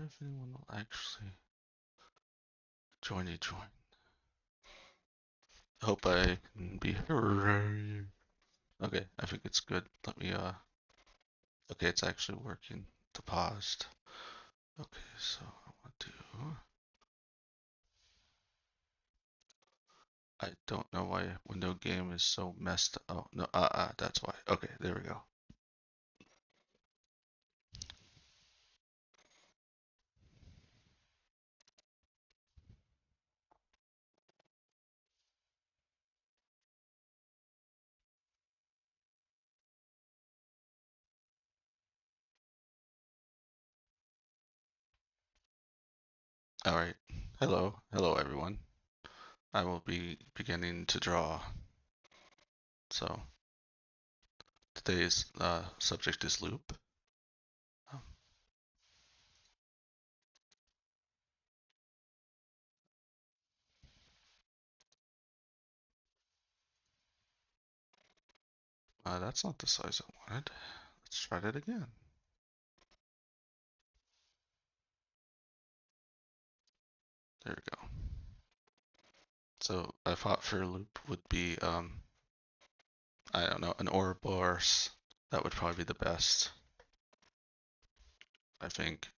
wonder if anyone will actually join. Hope I can be here. Okay, I think it's good. Let me, okay, it's actually working. To paused. Okay, so I want to. I don't know why window game is so messed up. Oh, no, that's why. Okay, there we go. All right. Hello everyone. I will be beginning to draw. So today's subject is loop. Um, that's not the size I wanted. Let's try that again. There we go. So I thought for a loop would be I don't know, an Ouroboros. That would probably be the best. I think.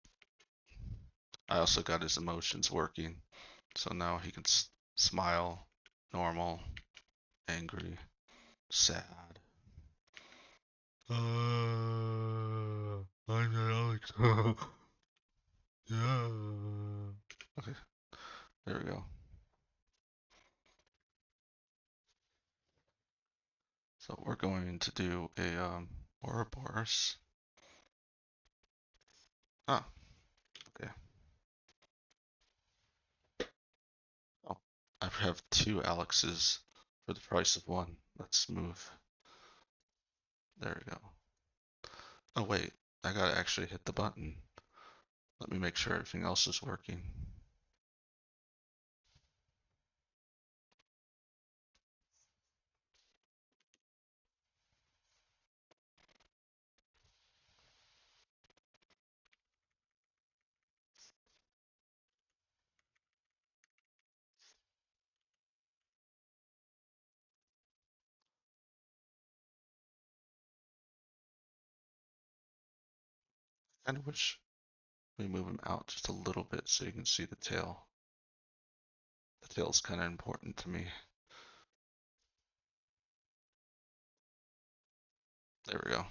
I also got his emotions working. So now he can smile, normal, angry, sad. I'm Alex. Yeah. Okay, there we go. So we're going to do a Ouroboros. Ah, okay. Oh, I have two Alexes for the price of one. Let's move. There we go. Oh wait, I gotta actually hit the button. Let me make sure everything else is working. I kind of wish we move him out just a little bit so you can see the tail. The tail's kind of important to me. There we go.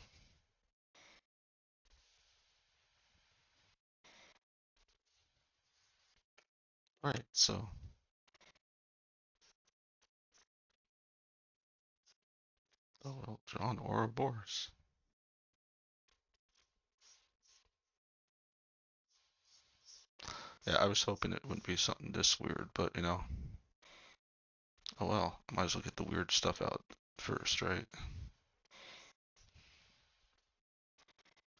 Alright, so oh well, John Ouroboros. Yeah, I was hoping it wouldn't be something this weird, but you know, oh well, I might as well get the weird stuff out first, right?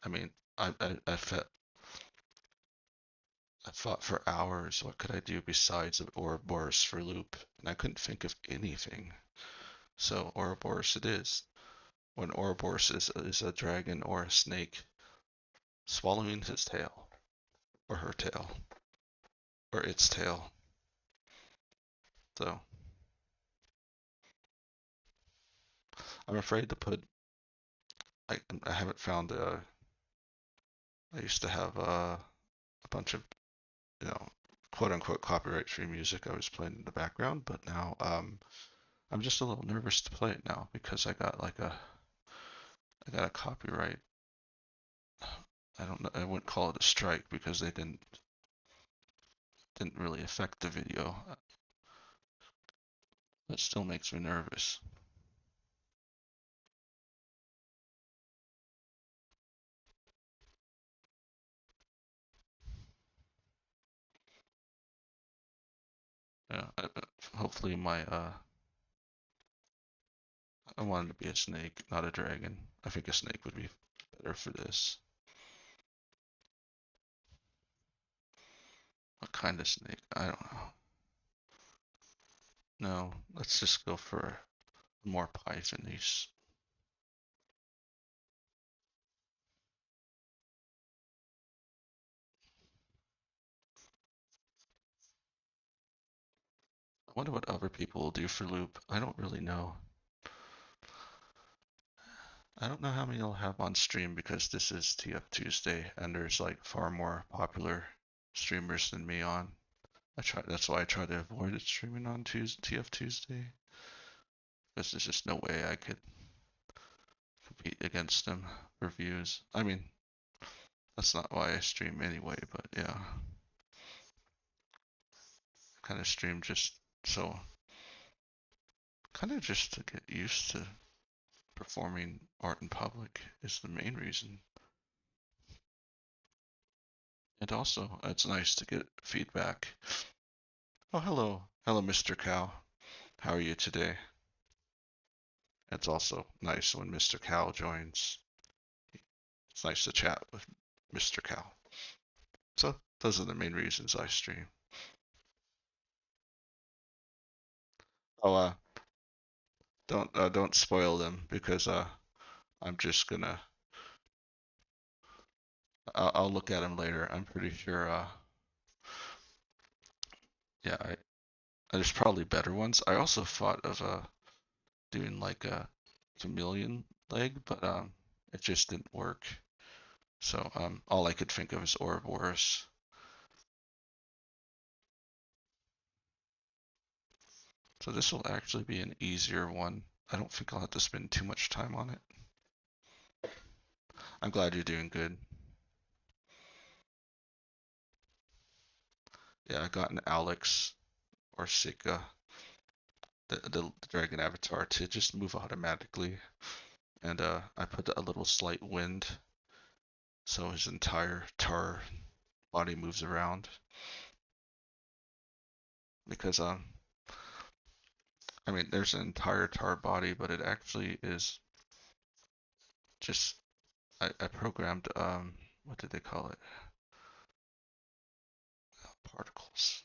I mean, I I thought for hours, what could I do besides Ouroboros for loop, and I couldn't think of anything. So Ouroboros it is. When Ouroboros is a dragon or a snake swallowing his tail, or her tail, or its tail. So I'm afraid to put. I haven't found. I used to have a bunch of quote unquote copyright free music I was playing in the background, but now I'm just a little nervous to play it now because I got a copyright. I don't know. I wouldn't call it a strike because they didn't really affect the video. That still makes me nervous. Yeah, hopefully my I wanted to be a snake, not a dragon. I think a snake would be better for this. What kind of snake? I don't know. No, let's just go for more pythonies. wonder what other people will do for loop. I don't really know. I don't know how many I'll have on stream because this is TF Tuesday and there's like far more popular streamers than me on. That's why I try to avoid streaming on TF Tuesday because there's just no way I could compete against them for views. I mean, that's not why I stream anyway, but yeah, kind of stream just so, kind of just to get used to performing art in public is the main reason. And also, it's nice to get feedback. Oh, hello. Hello, Mr. Cow. How are you today? It's also nice when Mr. Cow joins. It's nice to chat with Mr. Cow. So, those are the main reasons I stream. Oh, don't spoil them because I'm just gonna I'll look at them later. I'm pretty sure yeah, there's probably better ones. I also thought of doing like a chameleon leg, but it just didn't work. So all I could think of is Ouroboros. So this will actually be an easier one. I don't think I'll have to spend too much time on it. I'm glad you're doing good. Yeah, I got an Alex or Sika, the dragon avatar, to just move automatically. And I put a little slight wind so his entire tar body moves around. Because I mean there's an entire tar body, but it actually is just I programmed what did they call it? Particles.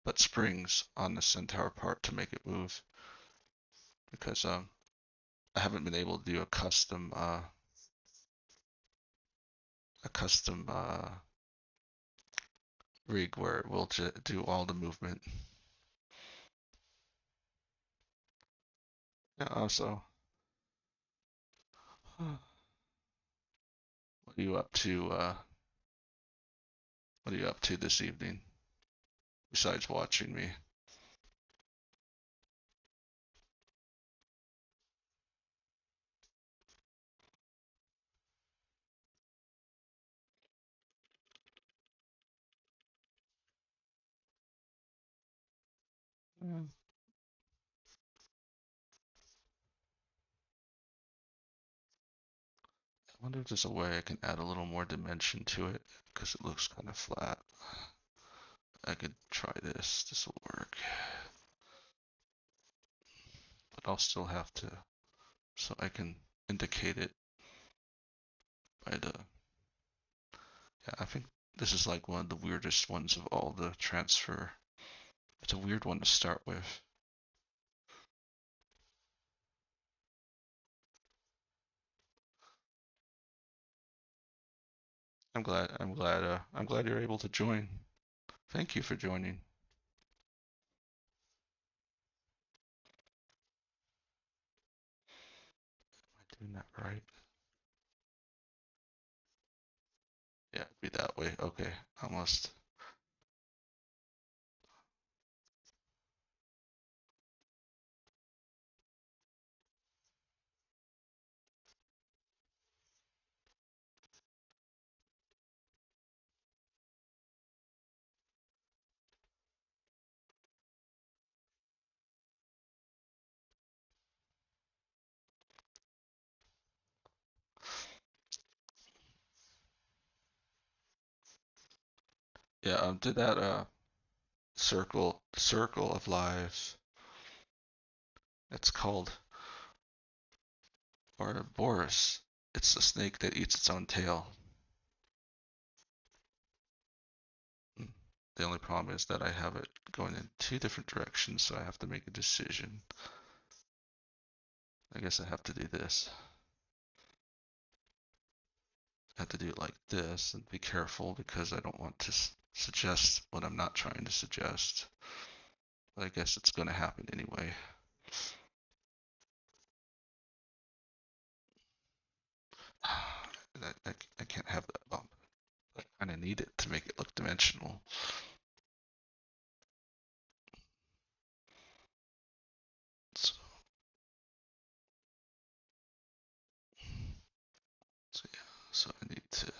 But springs on the centaur part to make it move because I haven't been able to do a custom rig where it will do all the movement. Yeah, also, what are you up to? What are you up to this evening besides watching me? I wonder if there's a way I can add a little more dimension to it because it looks kind of flat. I could try this. This will work, but I'll still have to, so I can indicate it by the. Yeah, I think this is like one of the weirdest ones of all the transfer. It's a weird one to start with. I'm glad you're able to join. Thank you for joining. Am I doing that right? Yeah, be that way. Okay, almost. Yeah, did that circle of lives. It's called Ouroboros. It's the snake that eats its own tail. Mm. The only problem is that I have it going in two different directions, so I have to make a decision. I guess I have to do this. I have to do it like this and be careful because I don't want to suggest what I'm not trying to suggest. I guess it's going to happen anyway. I can't have that bump. I kind of need it to make it look dimensional. So, so yeah, so I need to.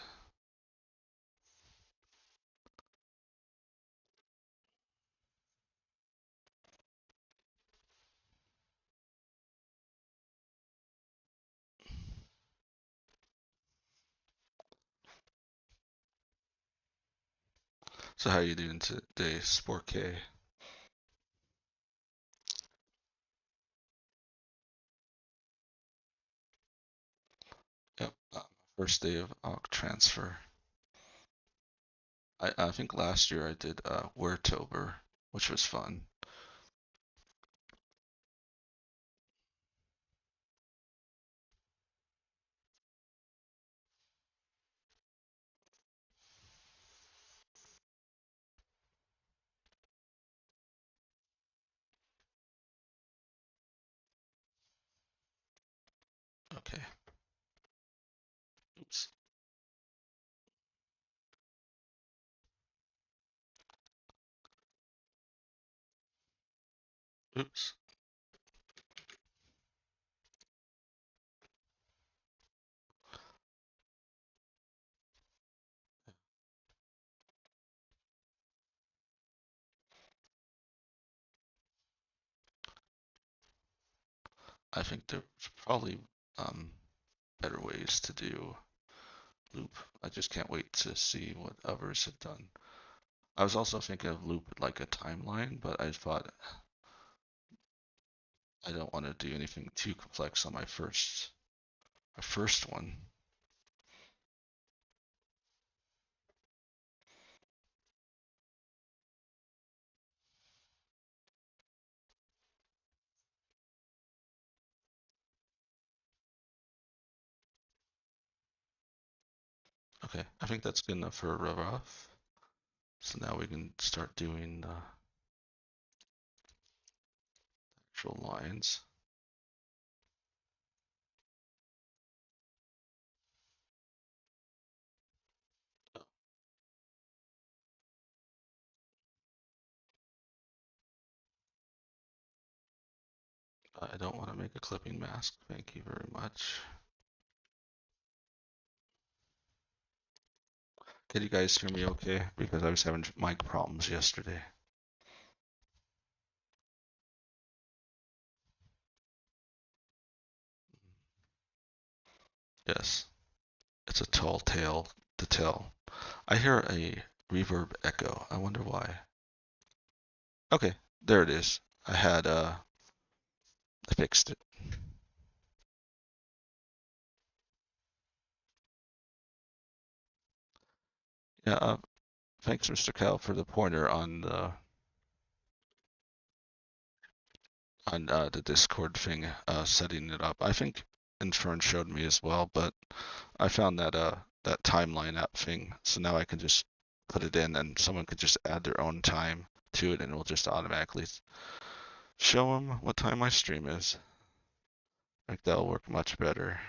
So how are you doing today, Sport K? Yep, first day of transfer. I think last year I did Ouroboros, which was fun. Okay. Oops. Oops. I think there's probably um, better ways to do loop. I just can't wait to see what others have done. I was also thinking of loop like a timeline, but I thought I don't want to do anything too complex on my first one. Okay, I think that's good enough for a rough. So now we can start doing the actual lines. I don't want to make a clipping mask. Thank you very much. Can you guys hear me okay? Because I was having mic problems yesterday. Yes, it's a tall tale to tell. I hear a reverb echo. I wonder why. Okay, there it is. I fixed it. Yeah, thanks, Mr. Cal, for the pointer on the Discord thing, setting it up. I think Infern showed me as well, but I found that timeline app thing, so now I can just put it in, and someone could just add their own time to it, and it will just automatically show them what time my stream is. I think that'll work much better.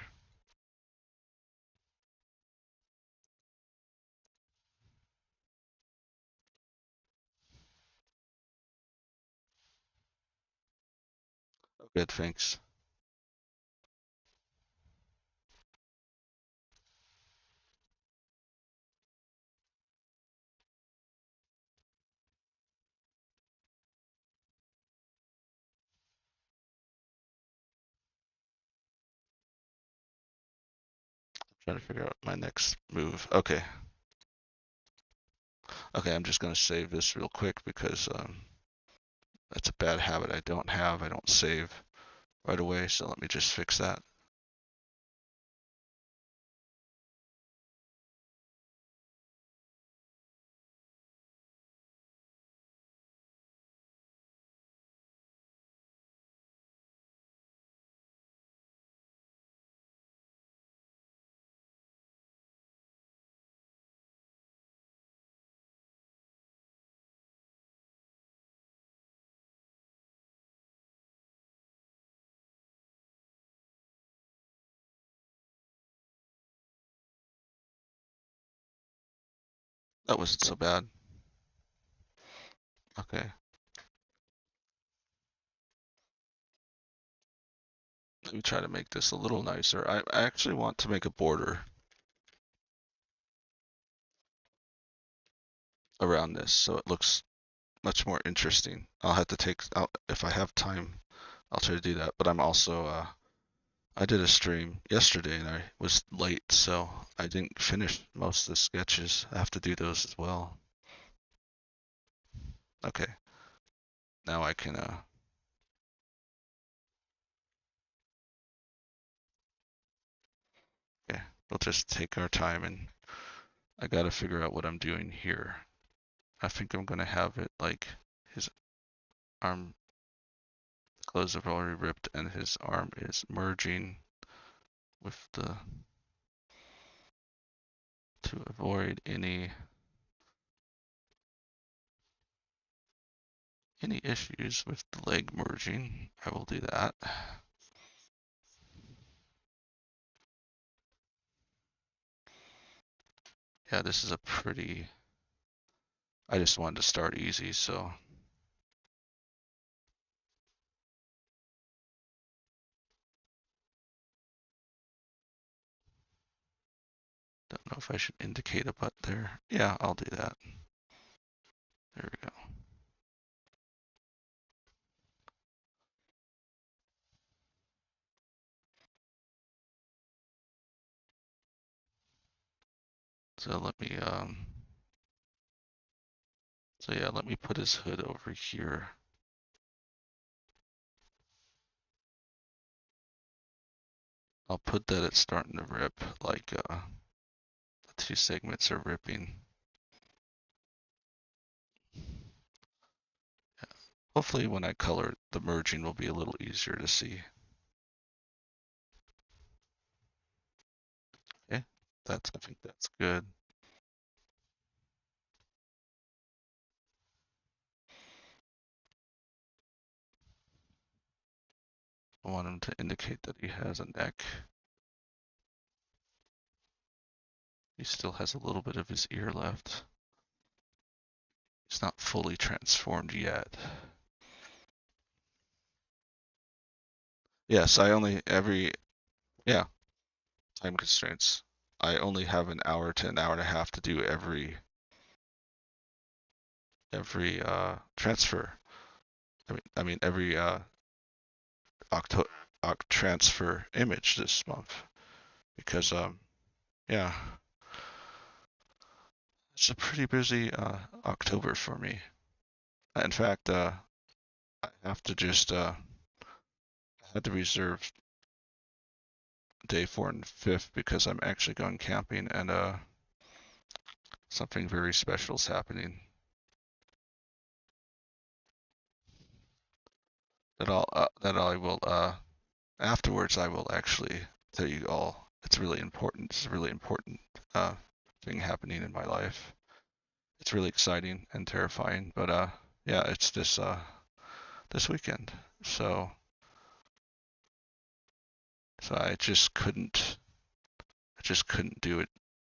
Good, thanks. Trying to figure out my next move. Okay. Okay, I'm just gonna save this real quick because that's a bad habit I don't have. I don't save right away, so let me just fix that. That wasn't so bad. Okay. Let me try to make this a little nicer. I actually want to make a border around this so it looks much more interesting. I'll have to take out, if I have time, I'll try to do that. But I'm also, I did a stream yesterday and I was late, so I didn't finish most of the sketches. I have to do those as well. Okay, now I can, okay, we'll just take our time and I gotta figure out what I'm doing here. I think I'm gonna have it like his arm clothes have already ripped and his arm is merging with the, to avoid any issues with the leg merging. I will do that. Yeah, this is a pretty, I just wanted to start easy, so don't know if I should indicate a butt there. Yeah, I'll do that. There we go. So let me put his hood over here. I'll put that it's starting to rip, like the two segments are ripping. Hopefully when I color it, the merging will be a little easier to see. Okay, I think that's good. I want him to indicate that he has a neck. He still has a little bit of his ear left. He's not fully transformed yet. Yes, yeah, time constraints. I only have an hour to an hour and a half to do every transfer. I mean every octo transfer image this month because yeah, it's a pretty busy October for me. In fact, I have to just I had to reserve day 4 and 5 because I'm actually going camping and something very special is happening. That I will afterwards I will actually tell you all. It's really important. It's a really important uh, thing happening in my life. It's really exciting and terrifying, but yeah, it's this weekend. So I just couldn't do it.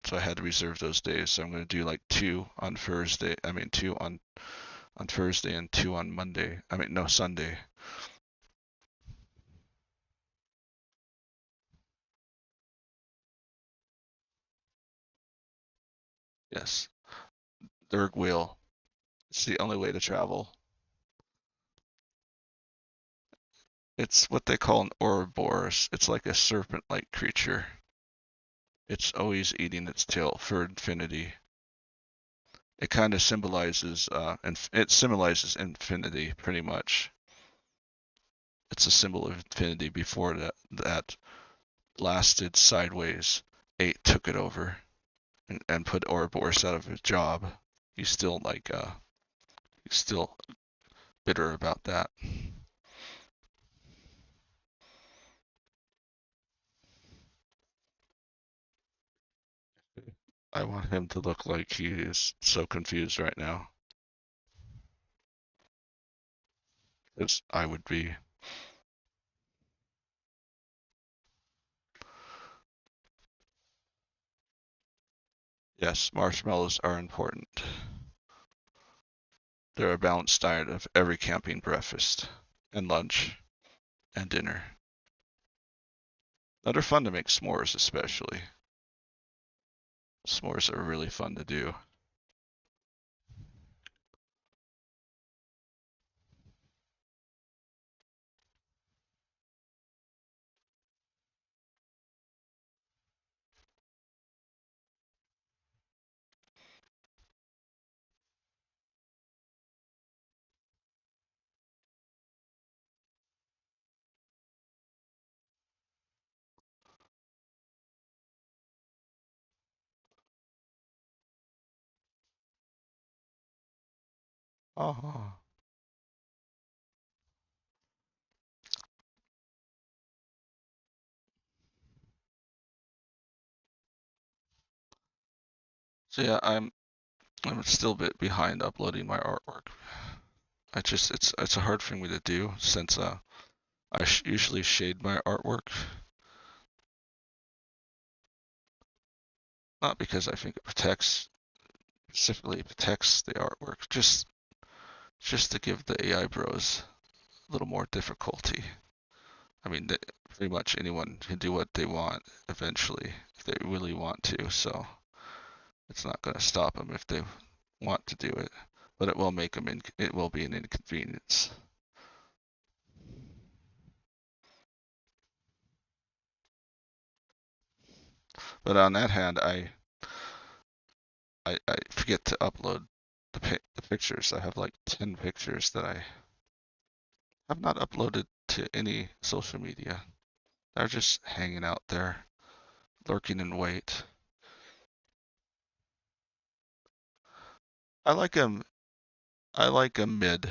So I had to reserve those days. So I'm going to do like two on Thursday. I mean two on Thursday and two on Monday. I mean no Sunday. Yes, third wheel. It's the only way to travel. It's what they call an Ouroboros. It's like a serpent-like creature. It's always eating its tail for infinity. It kind of symbolizes, and it symbolizes infinity pretty much. It's a symbol of infinity. Before that lasted sideways, 8 took it over and put Ouroboros out of his job. He's still he's still bitter about that. I want him to look like he is so confused right now, as I would be. Yes, marshmallows are important. They're a balanced diet of every camping breakfast and lunch and dinner. Now they're fun to make s'mores, especially. S'mores are really fun to do. Oh, so yeah, I'm still a bit behind uploading my artwork. It's a hard for me to do since I usually shade my artwork, not because I think it specifically protects the artwork, just to give the AI bros a little more difficulty. I mean, pretty much anyone can do what they want eventually if they really want to, so it's not going to stop them if they want to do it, but it will make them it will be an inconvenience. But on that hand, I forget to upload the pictures. I have like 10 pictures that I have not uploaded to any social media. They're just hanging out there, lurking in wait. I like them. I like a mid,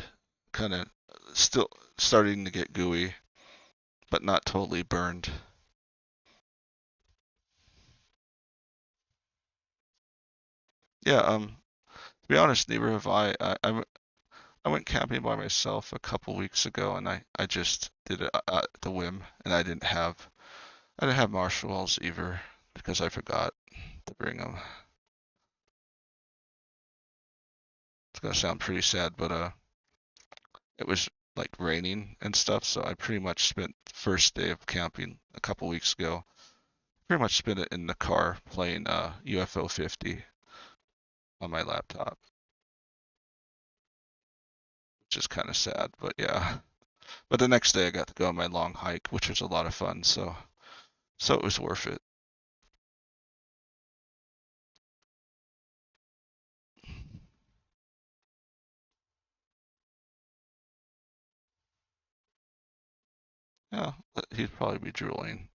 kind of still starting to get gooey, but not totally burned. Yeah. To be honest, neither have I. I went camping by myself a couple weeks ago, and I just did it at the whim, and I didn't have marshmallows either because I forgot to bring them. It's gonna sound pretty sad, but it was like raining and stuff, so I pretty much spent the first day of camping a couple weeks ago. Pretty much spent it in the car playing UFO 50 on my laptop, which is kind of sad, but yeah. But the next day I got to go on my long hike, which was a lot of fun, so it was worth it. Yeah, he'd probably be drooling.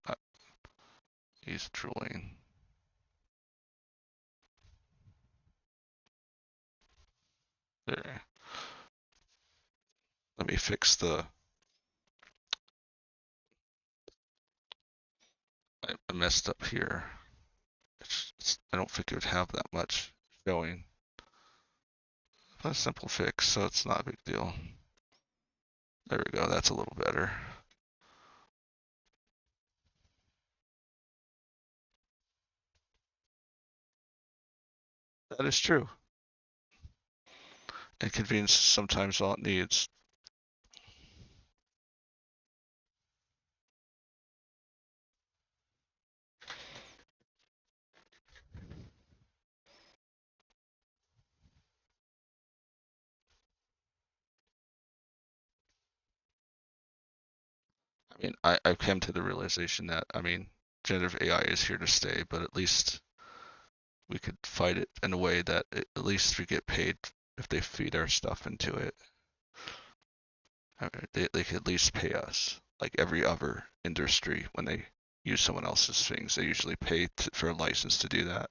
He's drooling. There. Let me fix the. I messed up here. I don't think it would have that much showing. But a simple fix, so it's not a big deal. There we go. That's a little better. That is true. Inconvenience is sometimes all it needs. I mean, I've come to the realization that, I mean, generative AI is here to stay, but at least we could fight it in a way that at least we get paid if they feed our stuff into it. I mean, they could at least pay us, like every other industry when they use someone else's things. They usually pay for a license to do that.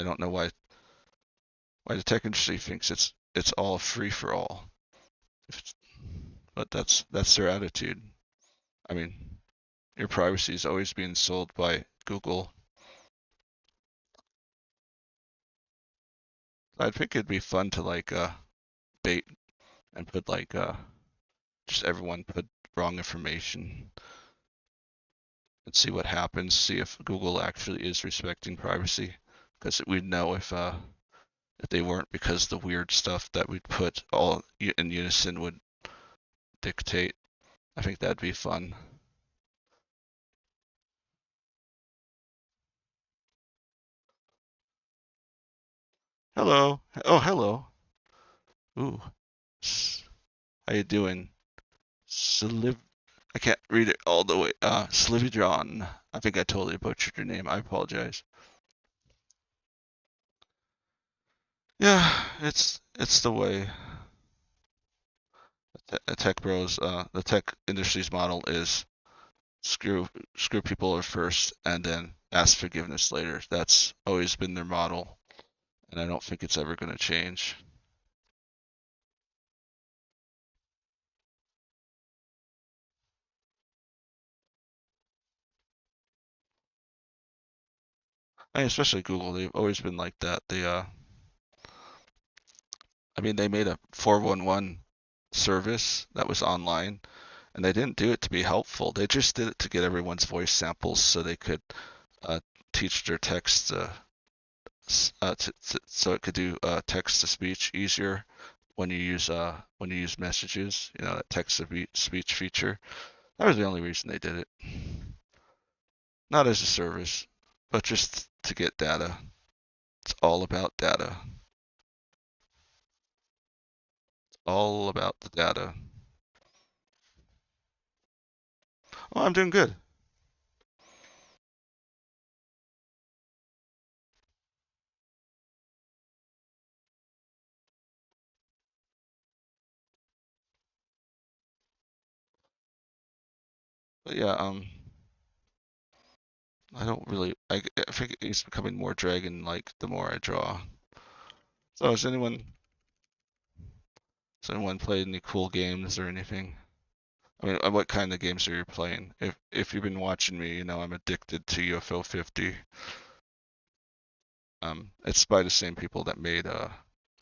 I don't know why the tech industry thinks it's all free for all. But that's their attitude. I mean, your privacy is always being sold by Google. I think it'd be fun to like bait and put like just everyone put wrong information and see what happens. See if Google actually is respecting privacy. because we'd know if they weren't, because the weird stuff that we'd put all in unison would dictate. I think that'd be fun. Hello. Oh, hello. Ooh. How you doing? Sliv. I can't read it all the way. Slivy I think I totally butchered your name. I apologize. Yeah, it's the way. Tech bros, the tech industry's model is screw screw people first and then ask forgiveness later. That's always been their model, and I don't think it's ever going to change. I mean, especially Google, they've always been like that. I mean, they made a 411 service that was online, and they didn't do it to be helpful. They just did it to get everyone's voice samples so they could uh, teach their text so it could do text to speech easier when you use messages. You know, that text to speech feature. That was the only reason they did it. Not as a service, but just to get data. It's all about data. All about the data. Oh, I'm doing good. But yeah, I don't really. I think it's becoming more dragon-like the more I draw. So, has anyone played any cool games or anything? I mean, what kind of games are you playing? If you've been watching me, you know I'm addicted to UFO 50. It's by the same people that made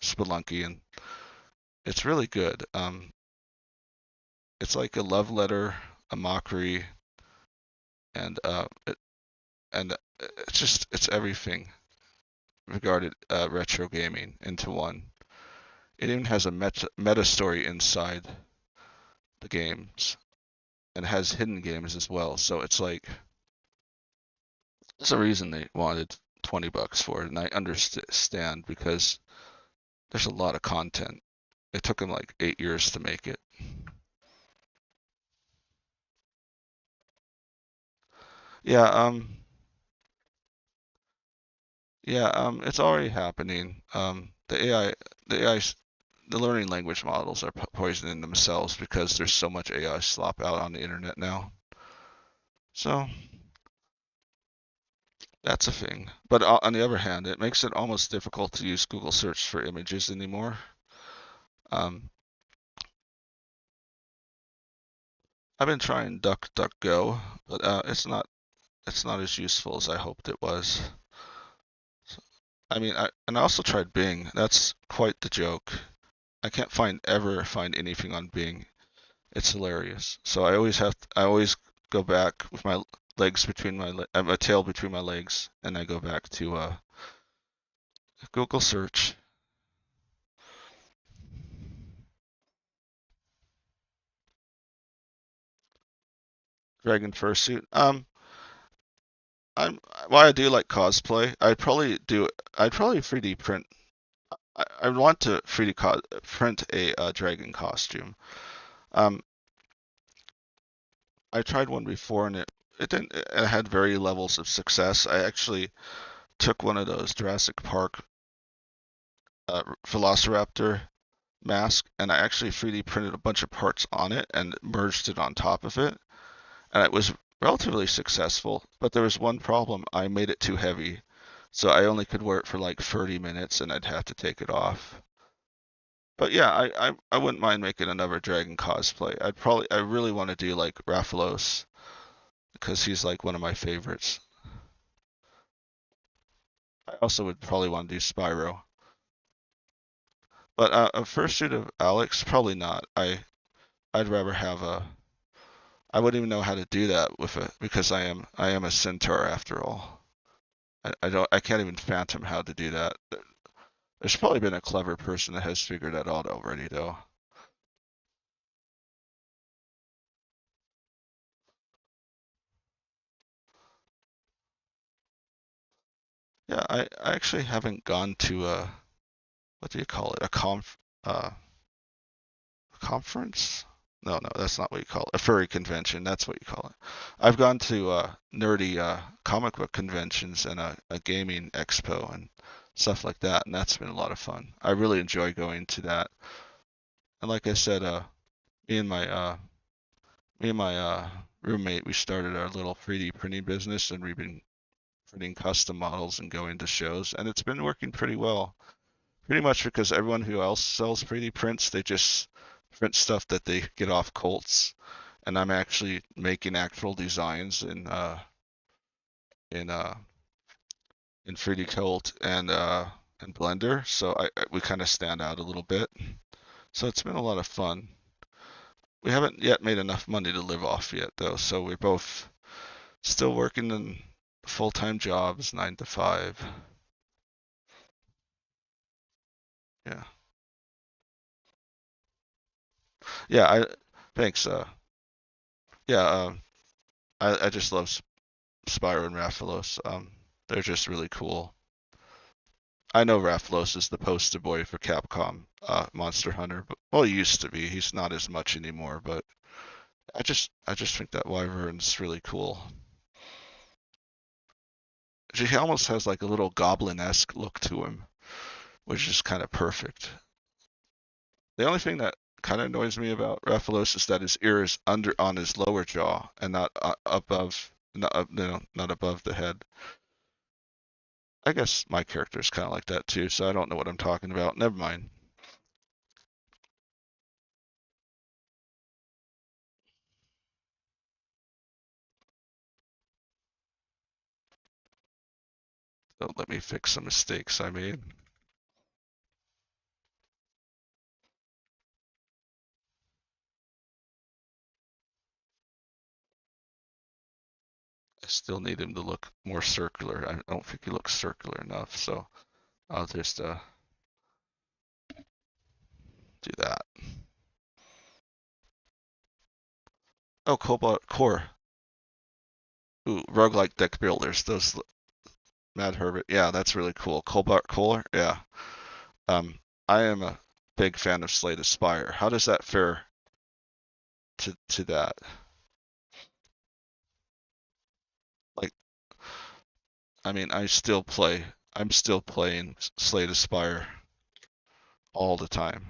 Spelunky, and it's really good. It's like a love letter, a mockery, and it's everything regarded retro gaming into one. It even has a meta story inside the games and has hidden games as well. So it's like there's a reason they wanted $20 for it, and I understand because there's a lot of content. It took them like 8 years to make it. Yeah, it's already happening. The AI, the learning language models are poisoning themselves because there's so much AI slop out on the internet now. So that's a thing. But on the other hand, it makes it almost difficult to use Google search for images anymore. Um, I've been trying DuckDuckGo, but it's not as useful as I hoped it was. I mean, I also tried Bing. That's quite the joke. I can't ever find anything on Bing. It's hilarious. So I always go back with my legs between my tail between my legs, and I go back to Google search. Dragon fursuit. I'm While I do like cosplay, I'd probably 3D print. I want to 3D print a dragon costume. Um, I tried one before and it didn't. It had very levels of success. I actually took one of those Jurassic Park Velociraptor mask and I actually 3D printed a bunch of parts on it and merged it on top of it, and it was relatively successful. But there was one problem: I made it too heavy, so I only could wear it for like 30 minutes, and I'd have to take it off. But yeah, I wouldn't mind making another dragon cosplay. I really want to do like Raphalos because he's like one of my favorites. I also would probably want to do Spyro. But a fursuit of Alex, probably not. I'd rather have a. I wouldn't even know how to do that with a because I am a centaur after all. I can't even phantom how to do that. There's probably been a clever person that has figured that out already, though. Yeah, I actually haven't gone to a, what do you call it? Uh, conference? No, that's not what you call it. A furry convention. That's what you call it. I've gone to nerdy comic book conventions and a gaming expo and stuff like that, and that's been a lot of fun. I really enjoy going to that. And like I said, me and my uh, me and my roommate, we started our little 3D printing business, and we've been printing custom models and going to shows, and it's been working pretty well. Pretty much because everyone who else sells 3D prints, they just print stuff that they get off Colts, and I'm actually making actual designs in uh in 3D Colt and Blender, so we kind of stand out a little bit. So it's been a lot of fun. We haven't yet made enough money to live off yet, though, so we're both still working in full-time jobs, 9 to 5. Yeah, yeah. Thanks. Yeah. I just love Spyro and Rathalos. They're just really cool. I know Rathalos is the poster boy for Capcom Monster Hunter, but well, he used to be. He's not as much anymore, but I just think that Wyvern's really cool. He almost has like a little goblin-esque look to him, which is kind of perfect. The only thing that kind of annoys me about Rathalos is that his ear is under on his lower jaw and not above, not above the head. I guess my character is kind of like that too, so I don't know what I'm talking about. Never mind. Don't let me fix some mistakes I made. I still need him to look more circular. I don't think he looks circular enough, so I'll just do that. Oh, Cobalt Core. Ooh, roguelike deck builders. Those Mad Herbert. Yeah, that's really cool. Cobalt Core. Yeah. Um, I am a big fan of Slay the Spire. How does that fare to that? Like, I mean, I'm still playing Slay the Spire all the time.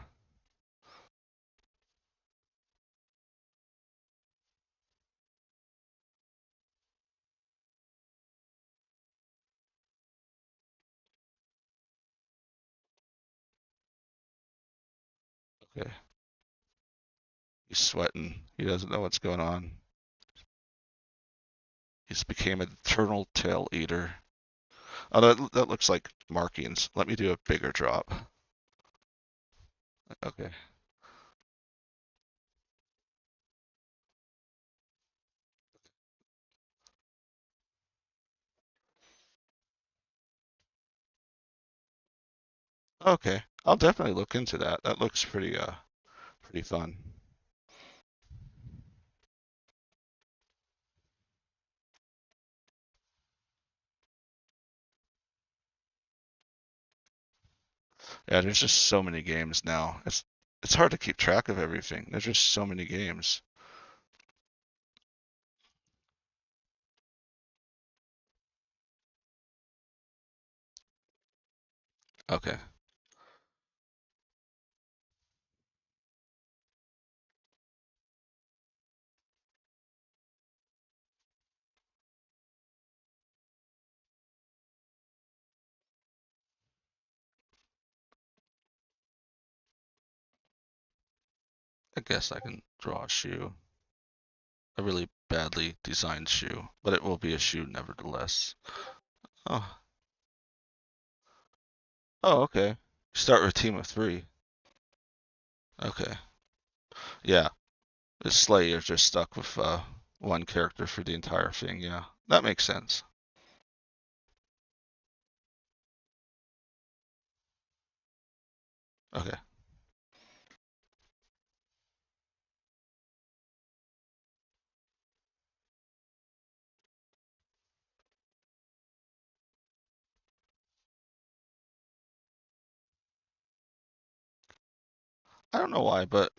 Okay. He's sweating. He doesn't know what's going on. He's became an eternal tail eater. Oh, that looks like markings. Let me do a bigger drop. Okay. Okay. I'll definitely look into that. That looks pretty fun. Yeah, there's just so many games now. It's hard to keep track of everything. There's just so many games. Okay. I guess I can draw a shoe. A really badly designed shoe, but it will be a shoe nevertheless. Oh, oh, okay. Start with a team of 3. Okay. Yeah. The Slay, you're just stuck with one character for the entire thing. Yeah. That makes sense. Okay. I don't know why, but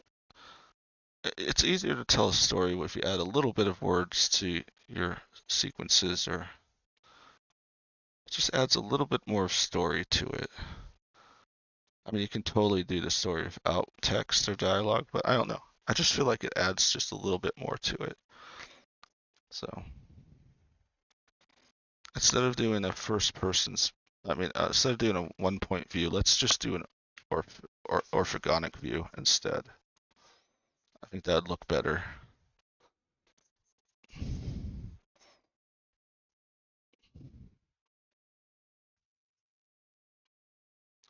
it's easier to tell a story if you add a little bit of words to your sequences, or it just adds a little bit more story to it. I mean, you can totally do the story without text or dialogue, but I don't know. I just feel like it adds just a little bit more to it. So instead of doing a first person's, instead of doing a 1 point view, let's just do an orthogonic view instead. I think that would look better.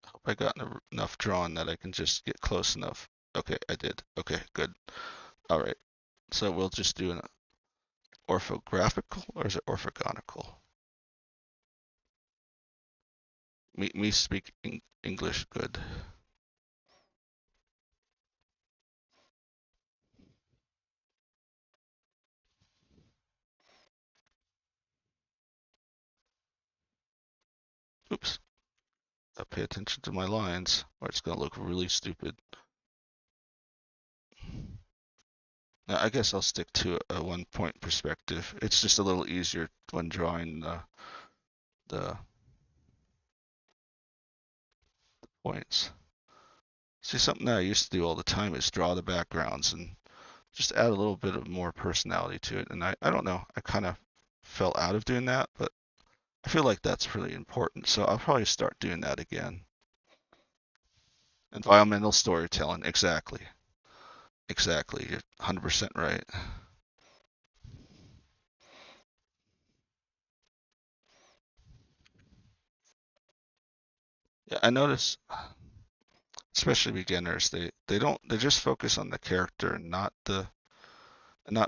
I hope I got enough drawn that I can just get close enough. Okay, I did. Okay, good. All right. So we'll just do an orthographical, or is it orthogonical? Me speak English good. Oops. Pay attention to my lines, or it's gonna look really stupid. Now, I guess I'll stick to a 1 point perspective. It's just a little easier when drawing the points. See, something that I used to do all the time is draw the backgrounds and just add a little bit of more personality to it. And I don't know, I kind of fell out of doing that, but I feel like that's really important. So I'll probably start doing that again. Environmental storytelling, exactly. Exactly. You're 100% right. Yeah, I notice, especially beginners, they just focus on the character and not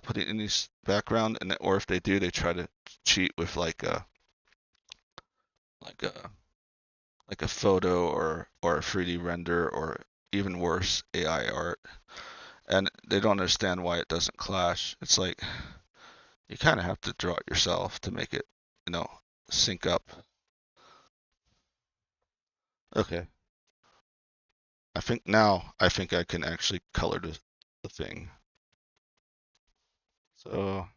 putting any background, and or if they do, they try to cheat with like a like a photo or a 3D render, or even worse, AI art, and they don't understand why it doesn't clash. It's like you kind of have to draw it yourself to make it, you know, sync up. Okay, I think I can actually color the thing. So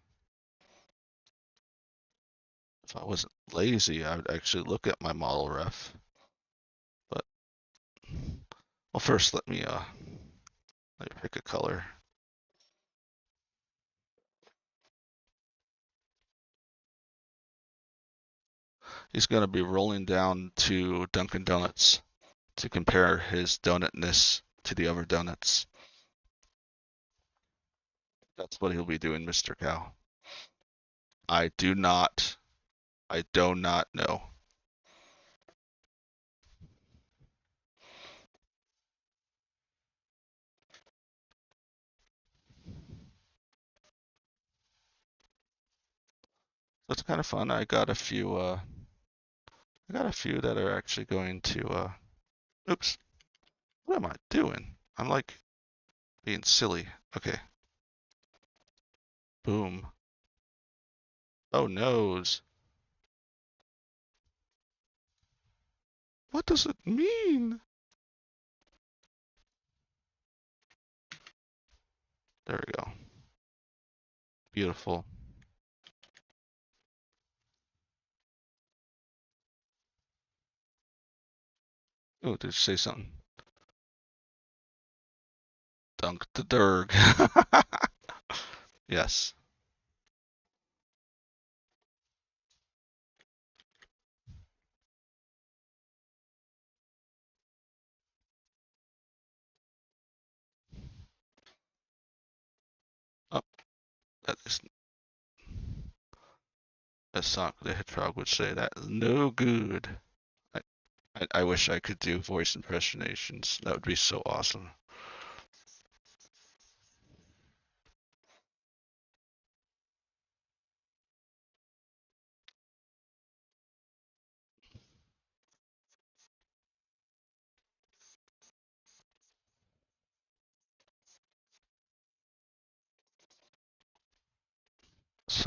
if I wasn't lazy, I would actually look at my model ref. But well, first let me pick a color. He's going to be rolling down to Dunkin' Donuts to compare his donutness to the other donuts. That's what he'll be doing, Mr. Cow. I do not. I do not know. So it's kind of fun. I got a few that are actually going to oops. What am I doing? I'm like being silly. Okay. Boom. Oh noes. What does it mean? There we go. Beautiful. Oh, did you say something? Dunk the Durg. Yes. Oh, that is, as Sonic the Hedgehog would say, that is no good. I, I wish I could do voice impersonations. That would be so awesome.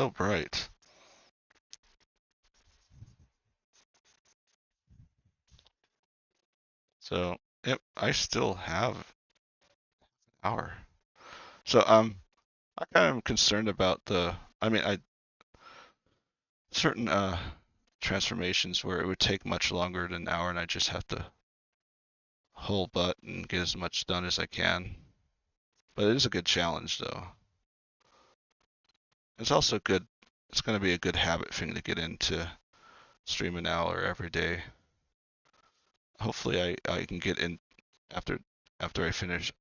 so bright. So, yep, I still have an hour. So, I kind of am concerned about I certain transformations where it would take much longer than an hour, and I just have to whole butt and get as much done as I can. But it is a good challenge, though. It's also good. It's going to be a good habit thing to get into stream an hour every day. Hopefully, I can get in after after I finish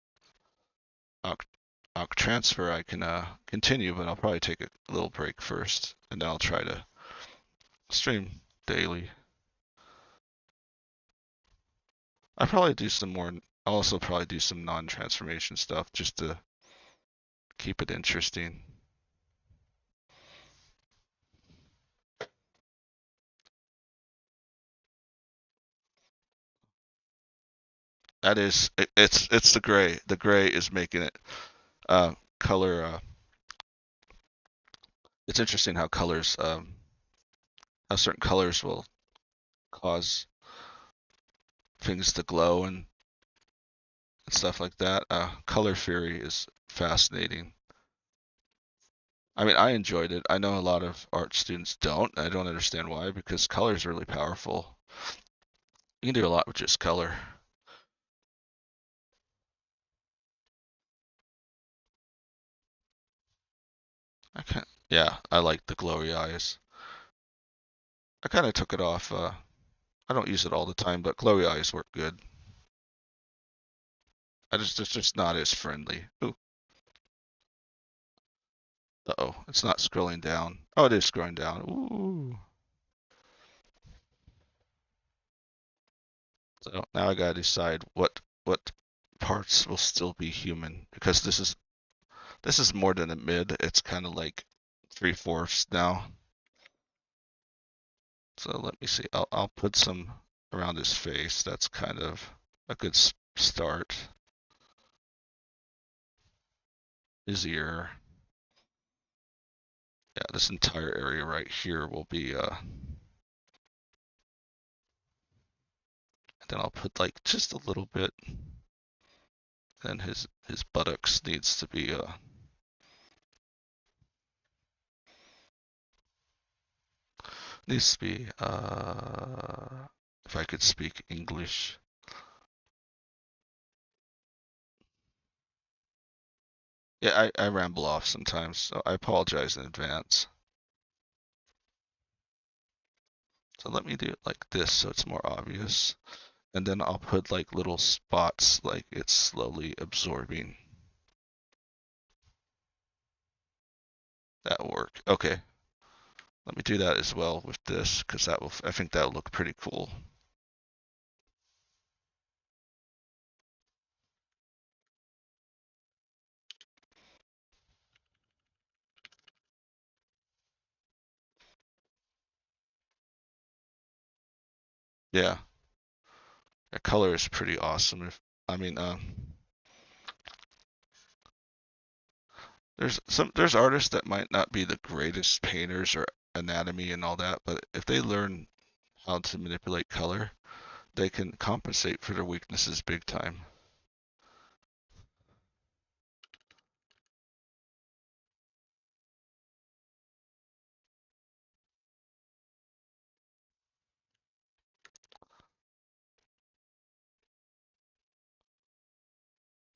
transfer. I can continue, but I'll probably take a little break first, and then I'll try to stream daily. I probably do some more. I'll also probably do some non-transformation stuff just to keep it interesting. That is, it's the gray. The gray is making it color. It's interesting how colors, how certain colors will cause things to glow and stuff like that. Color theory is fascinating. I mean, I enjoyed it. I know a lot of art students don't. I don't understand why, because color is really powerful. You can do a lot with just color. Yeah, I like the glowy eyes. I kind of took it off. I don't use it all the time, but glowy eyes work good. It's just not as friendly. Ooh, uh-oh, it's not scrolling down. Oh, it is scrolling down. Ooh. So now I gotta decide what parts will still be human because this is more than a mid. It's kind of like 3/4 now. So let me see. I'll put some around his face. That's kind of a good start. His ear. Yeah, this entire area right here will be then I'll put like just a little bit. Then his buttocks needs to be if I could speak English. Yeah, I ramble off sometimes, so I apologize in advance. So let me do it like this so it's more obvious. And then I'll put like little spots like it's slowly absorbing. That'll work. Okay. Let me do that as well with this because I think that'll look pretty cool. Yeah. The color is pretty awesome. I mean, there's artists that might not be the greatest painters or anatomy and all that, but if they learn how to manipulate color, they can compensate for their weaknesses big time.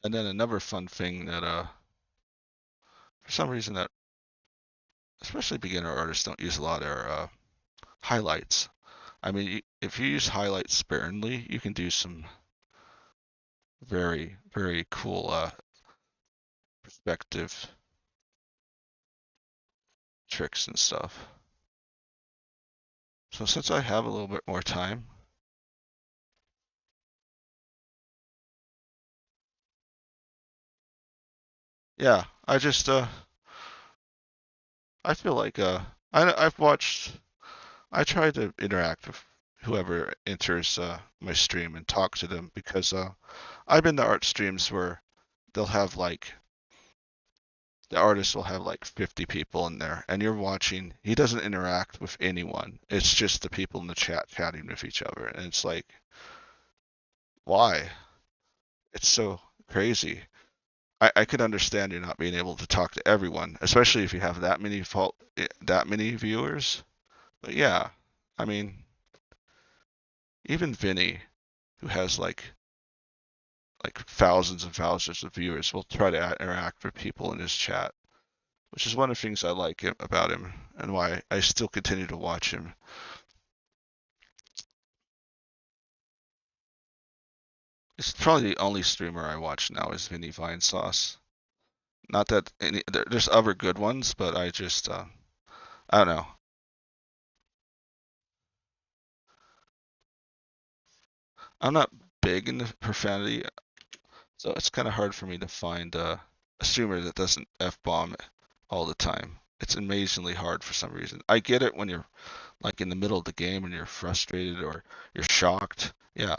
And then another fun thing that for some reason that especially beginner artists don't use a lot are highlights. I mean, if you use highlights sparingly, you can do some very, very cool perspective tricks and stuff. So since I have a little bit more time, yeah, I feel like I've watched I try to interact with whoever enters my stream and talk to them because I've been to art streams where they'll have like The artist will have like 50 people in there, and you're watching. He doesn't interact with anyone. It's just the people in the chat chatting with each other, and it's like, why? It's so crazy. I could understand you not being able to talk to everyone, especially if you have that many viewers. But yeah, I mean, even Vinny, who has like thousands and thousands of viewers, will try to interact with people in his chat, which is one of the things I like about him and why I still continue to watch him. It's probably the only streamer I watch now is Vinny Vine Sauce. Not that there's other good ones, but I don't know. I'm not big into profanity, so it's kind of hard for me to find a streamer that doesn't f bomb all the time. It's amazingly hard for some reason. I get it when you're like in the middle of the game and you're frustrated or you're shocked. Yeah,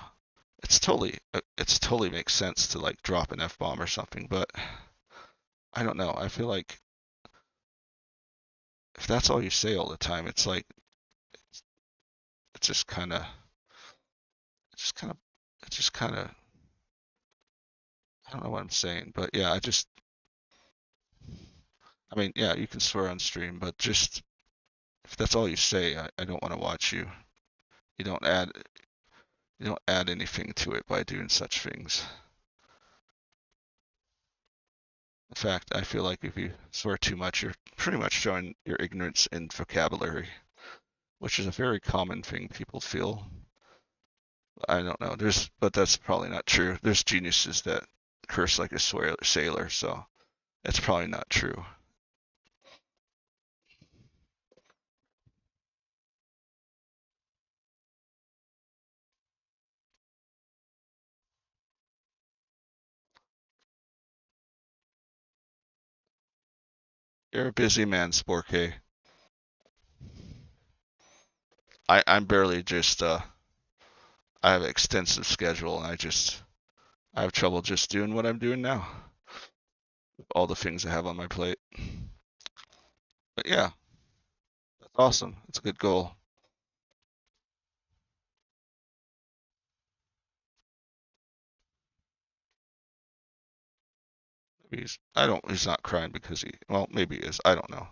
it's totally makes sense to like drop an f bomb or something. But I don't know. I feel like if that's all you say all the time, it's like it's just kind of it's just kind of it's just kind of I don't know what I'm saying, but yeah, I mean, yeah, you can swear on stream, but just if that's all you say, I don't want to watch you. You don't add you don't add anything to it by doing such things. In fact, I feel like if you swear too much, you're pretty much showing your ignorance in vocabulary, which is a very common thing people feel. I don't know. But that's probably not true. There's geniuses that curse like a sailor, so it's probably not true. You're a busy man, Spork. I'm barely just I have an extensive schedule and I have trouble just doing what I'm doing now. All the things I have on my plate. But yeah, that's awesome. It's a good goal. He's not crying because well, maybe he is. I don't know.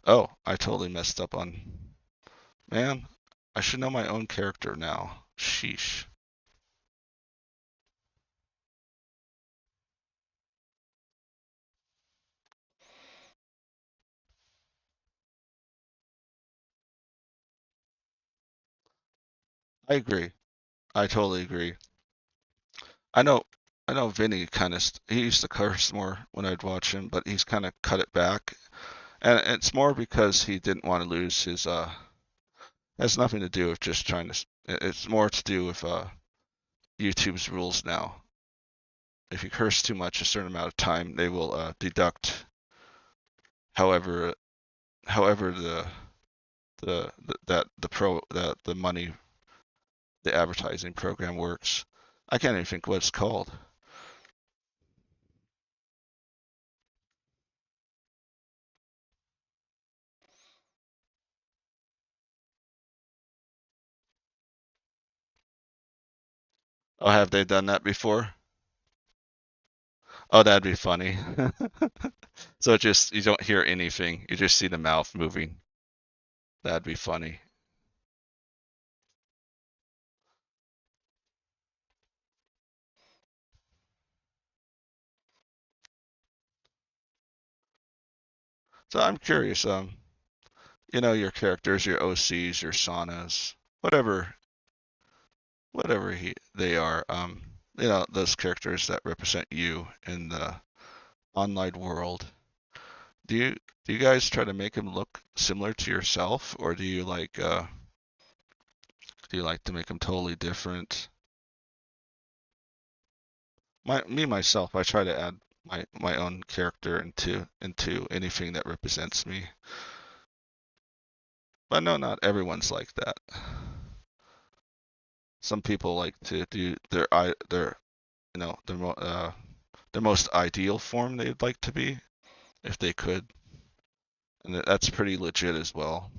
Oh, I totally messed up on, man, I should know my own character now. Sheesh. I agree. I totally agree. I know I know Vinny he used to curse more when I'd watch him, but he's kind of cut it back. And it's more because he didn't want to lose his it has nothing to do with just trying to it's more to do with YouTube's rules now. If you curse too much a certain amount of time, they will deduct however however the money the advertising program works. I can't even think what it's called. Oh, have they done that before? Oh, that'd be funny. So you don't hear anything. You just see the mouth moving. That'd be funny. So I'm curious, your characters, your OCs, your saunas, whatever they are, those characters that represent you in the online world. Do you do you guys try to make them look similar to yourself, or do you like to make them totally different? Myself, I try to add my own character into anything that represents me. But no, not everyone's like that. Some people like to do their their most ideal form they'd like to be if they could, and that's pretty legit as well.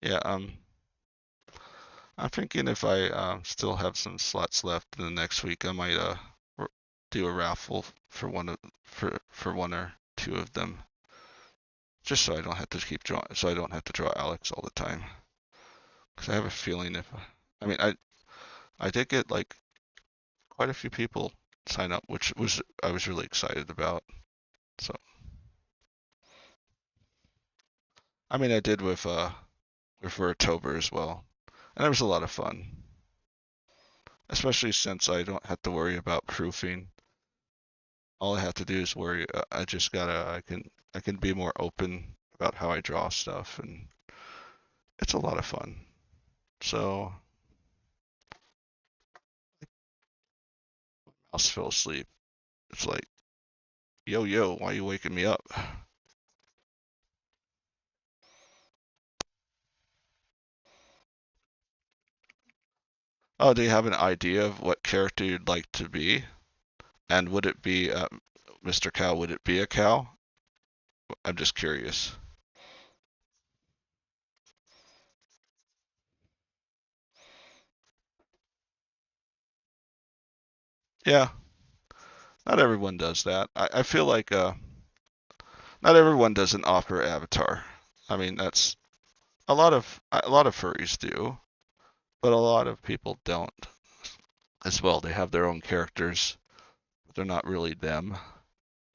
Yeah, I'm thinking if I still have some slots left in the next week, I might do a raffle for one or two of them, just so I don't have to keep drawing, so I don't have to draw Alex all the time. Because I have a feeling if, I mean, I did get like quite a few people sign up, which was I was really excited about. So I mean, I did with Ouroboros as well, and it was a lot of fun, especially since I don't have to worry about proofing. All I have to do is worry. I just gotta. I can be more open about how I draw stuff, and it's a lot of fun. So mouse fell asleep. It's like, yo yo, why are you waking me up? Oh, do you have an idea of what character you'd like to be? And would it be Mr. Cow? Would it be a cow? I'm just curious. Yeah, not everyone does that. I feel like not everyone does an opera avatar. I mean, that's a lot of furries do, but a lot of people don't as well. They have their own characters, but they're not really them,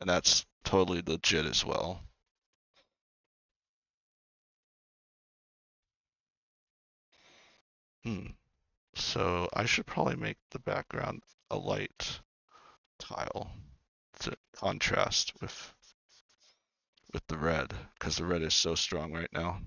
and that's totally legit as well. Hmm. So I should probably make the background a light tile to contrast with the red, because the red is so strong right now.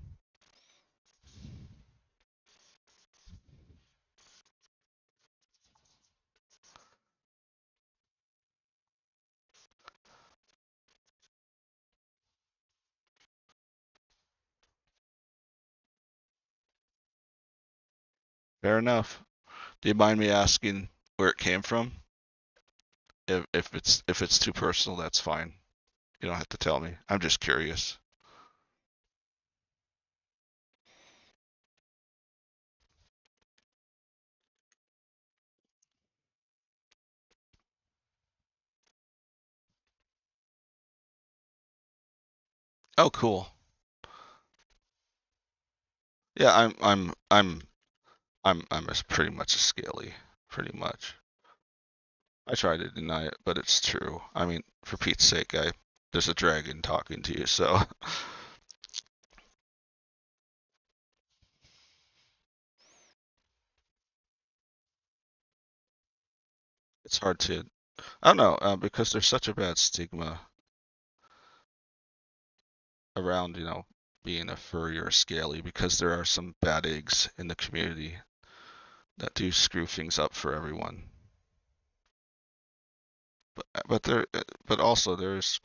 Fair enough. Do you mind me asking where it came from? If it's too personal, that's fine. You don't have to tell me. I'm just curious. Oh, cool. Yeah, I'm pretty much a scaly, pretty much. I try to deny it, but it's true. I mean, for Pete's sake, I there's a dragon talking to you, so it's hard to. I don't know, because there's such a bad stigma around, being a furry or scaly, because there are some bad eggs in the community that do screw things up for everyone. But also there's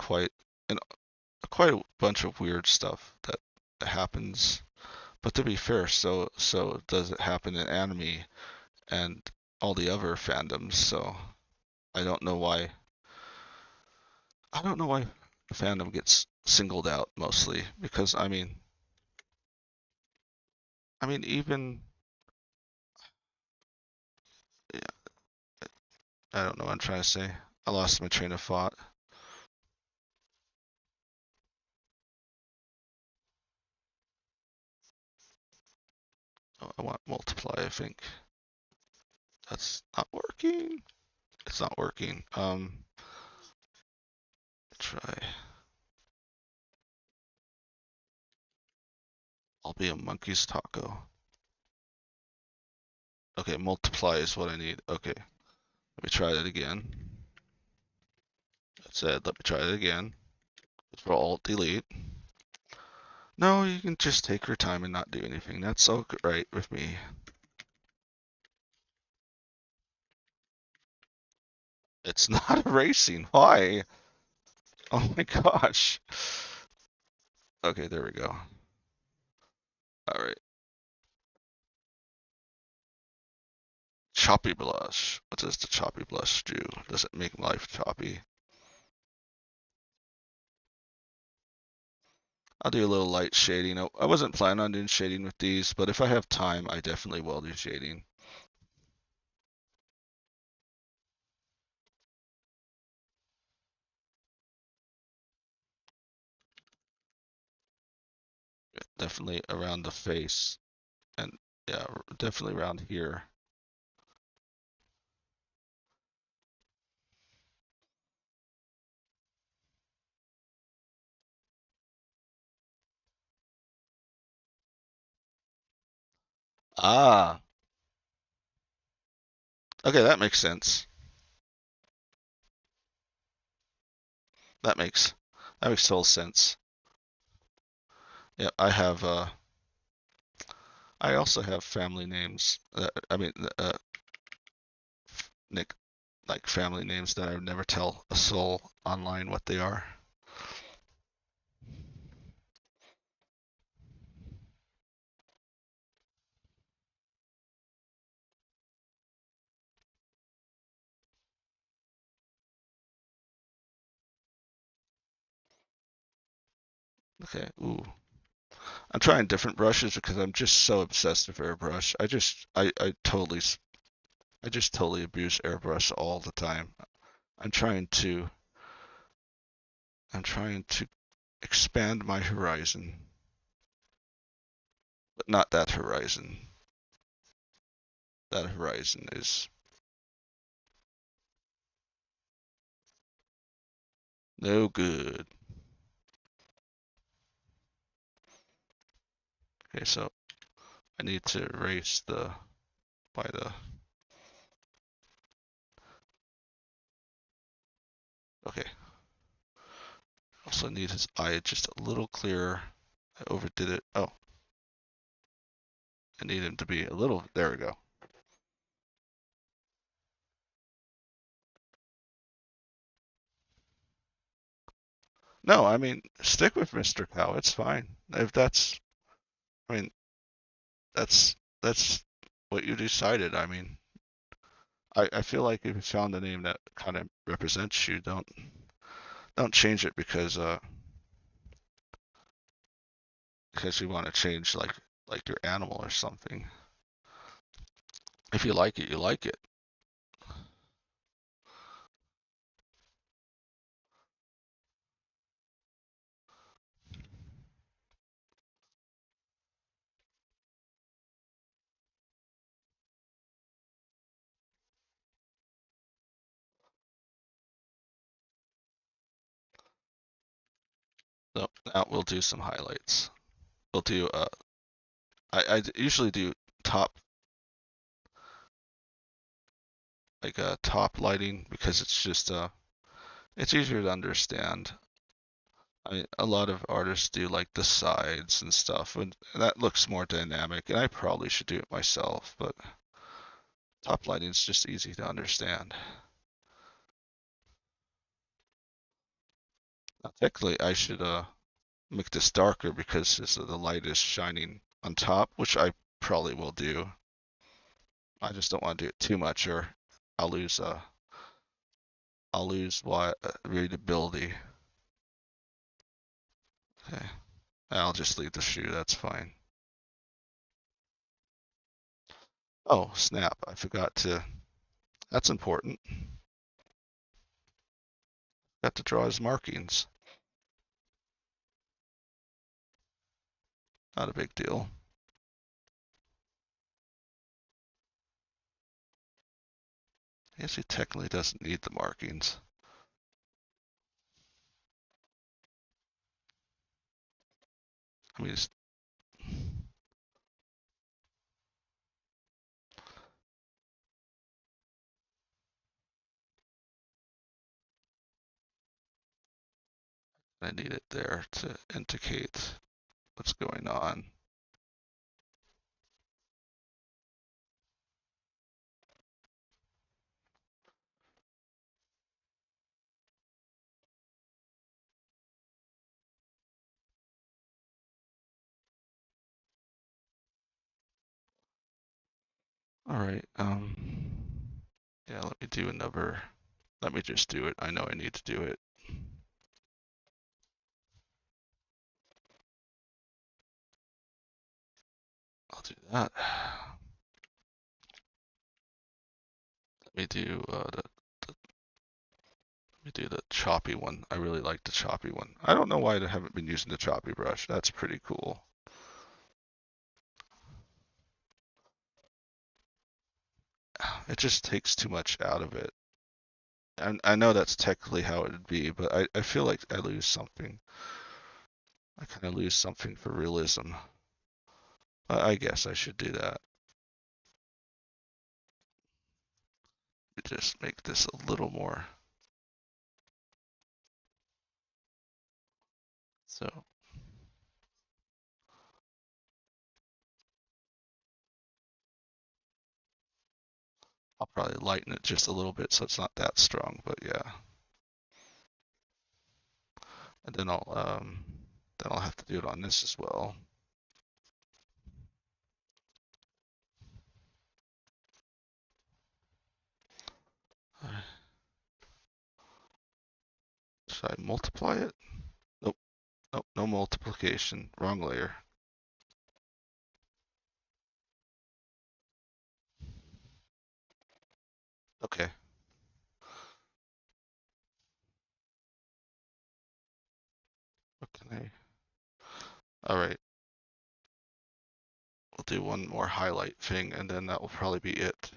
an, quite a bunch of weird stuff that happens. But to be fair, so does it happen in anime and all the other fandoms. So I don't know why I don't know why fandom gets singled out mostly because I mean even yeah, I don't know what I'm trying to say. I lost my train of thought. Oh, I want multiply, I think. That's not working. It's not working. Try. I'll be a monkey's taco. Okay, multiply is what I need. Okay, let me try that again. That said, let me try it again. Control Alt Delete. No, you can just take your time and not do anything. That's all right with me. It's not erasing. Why? Oh my gosh. Okay, there we go. All right. Choppy blush. What does the choppy blush do? Does it make life choppy? I'll do a little light shading. I wasn't planning on doing shading with these, but if I have time, I definitely will do shading. Definitely around the face and yeah, definitely around here. Ah, okay, that makes total sense. Yeah, I also have family names. I mean, Nick, like family names that I would never tell a soul online what they are. Okay, ooh. I'm trying different brushes because I'm just so obsessed with airbrush. I just totally abuse airbrush all the time. I'm trying to, I'm trying to expand my horizon, but not that horizon. That horizon is no good. Okay, so I need to erase by the, okay. Also need his eye just a little clearer. I overdid it. Oh, I need him to be a little, there we go. No, I mean, stick with Mr. Cow. It's fine. If that's, I mean, that's what you decided. I mean, I feel like if you found a name that kind of represents you, don't change it because you want to change like your animal or something. If you like it, you like it. So now we'll do some highlights. We'll do I usually do top top lighting because it's easier to understand. I mean, a lot of artists do like the sides and stuff, and that looks more dynamic. And I probably should do it myself, but top lighting is just easy to understand. Now, technically, I should make this darker because the light is shining on top, which I probably will do. I just don't want to do it too much, or I'll lose uh I'll lose readability. Okay, I'll just leave the shoe. That's fine. Oh, snap! I forgot to. That's important. Got to draw his markings. Not a big deal. I guess he technically doesn't need the markings. I mean, I need it there to indicate. what's going on. All right. Yeah, let me do another. Let me just do it. I know I need to do it. I'll do that. Let me do let me do the choppy one. I really like the choppy one. I don't know why I haven't been using the choppy brush. That's pretty cool. It just takes too much out of it. And I know that's technically how it would be, but I feel like I lose something. I kind of lose something for realism. I guess I should do that. Just make this a little more. So I'll probably lighten it just a little bit so it's not that strong, but yeah. And then I'll have to do it on this as well. Should I multiply it? Nope, nope, no multiplication. Wrong layer. Okay. What can I? All right. We'll do one more highlight thing, and then that will probably be it.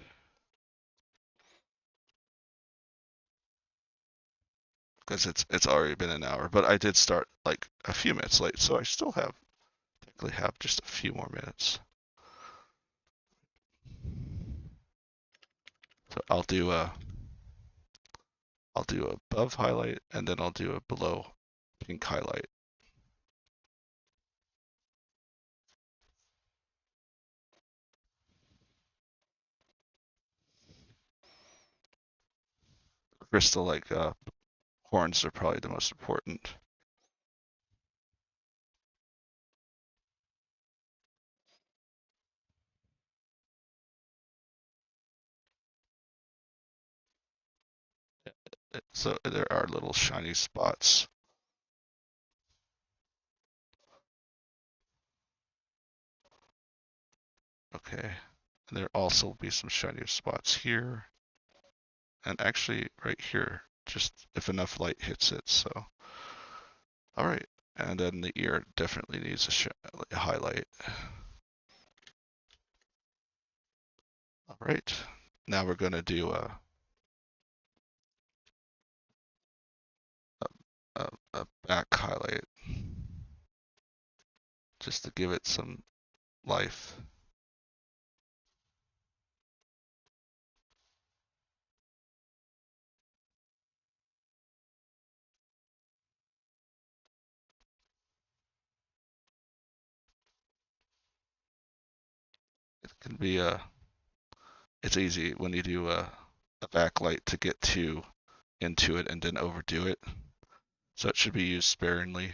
Because it's already been an hour, but I did start like a few minutes late, so I still have technically have just a few more minutes. So I'll do a above highlight, and then I'll do a below pink highlight. Crystal like horns are probably the most important. So there are little shiny spots. Okay. And there also will be some shiny spots here. And actually right here, just if enough light hits it, so. All right. And then the ear definitely needs a highlight. All right. Now we're going to do a back highlight just to give it some life. It can be it's easy when you do a backlight to get too into it and then overdo it. So it should be used sparingly.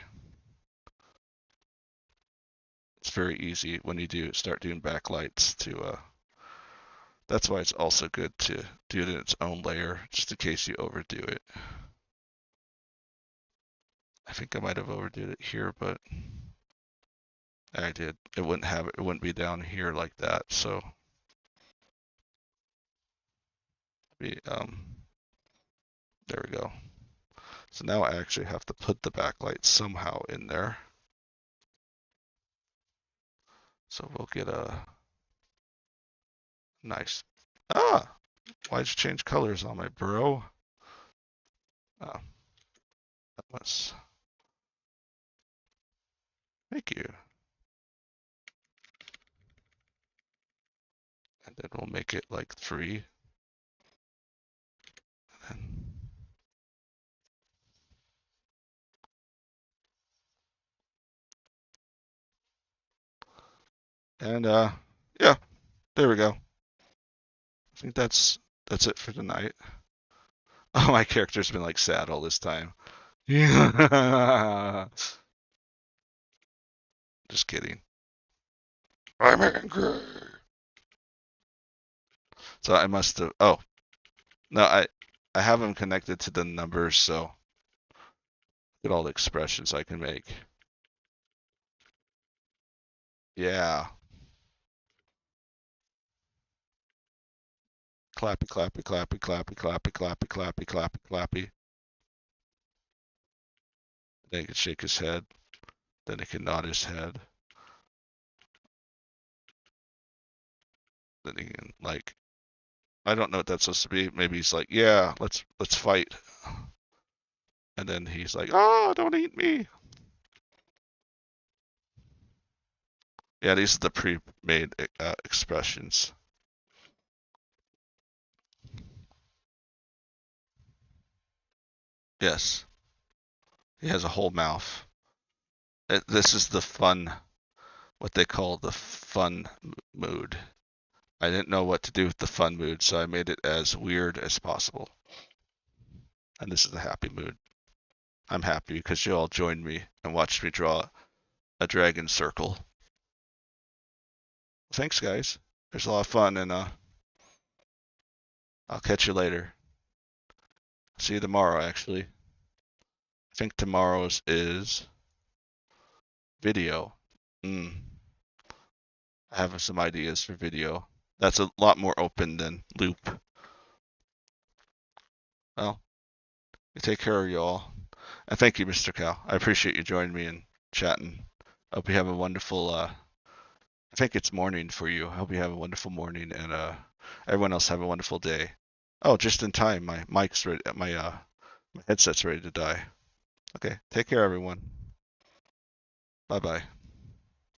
It's very easy when you do start doing backlights to that's why it's also good to do it in its own layer, just in case you overdo it. I think I might have overdid it here, but I did. It wouldn't be down here like that, so be there we go. So now I actually have to put the backlight somehow in there. So we'll get a nice why'd you change colors on my bro? Oh, that was thank you. And then we'll make it like 3. And And yeah, there we go. I think that's it for tonight. Oh, my character's been like sad all this time. Yeah. Just kidding. I'm angry. So I must have. Oh no, I have them connected to the numbers, so get all the expressions I can make. Yeah. Clappy, clappy, clappy, clappy, clappy, clappy, clappy, clappy, clappy. Then he can shake his head. Then he can nod his head. Then he can like, I don't know what that's supposed to be. Maybe he's like, yeah, let's fight. And then he's like, oh, don't eat me. Yeah, these are the pre-made expressions. Yes, he has a whole mouth. This is the fun, what they call the fun mood. I didn't know what to do with the fun mood, so I made it as weird as possible. And this is the happy mood. I'm happy because you all joined me and watched me draw a dragon circle. Thanks, guys. There's a lot of fun, and I'll catch you later. See you tomorrow, actually. I think tomorrow's is video. Mm, I have some ideas for video. That's a lot more open than loop. Well, you take care of you all. And thank you, Mr. Cow. I appreciate you joining me and chatting. I hope you have a wonderful, I think it's morning for you. I hope you have a wonderful morning, and everyone else have a wonderful day. Oh, just in time. My mic's ready. My headset's ready to die. Okay, take care, everyone. Bye bye.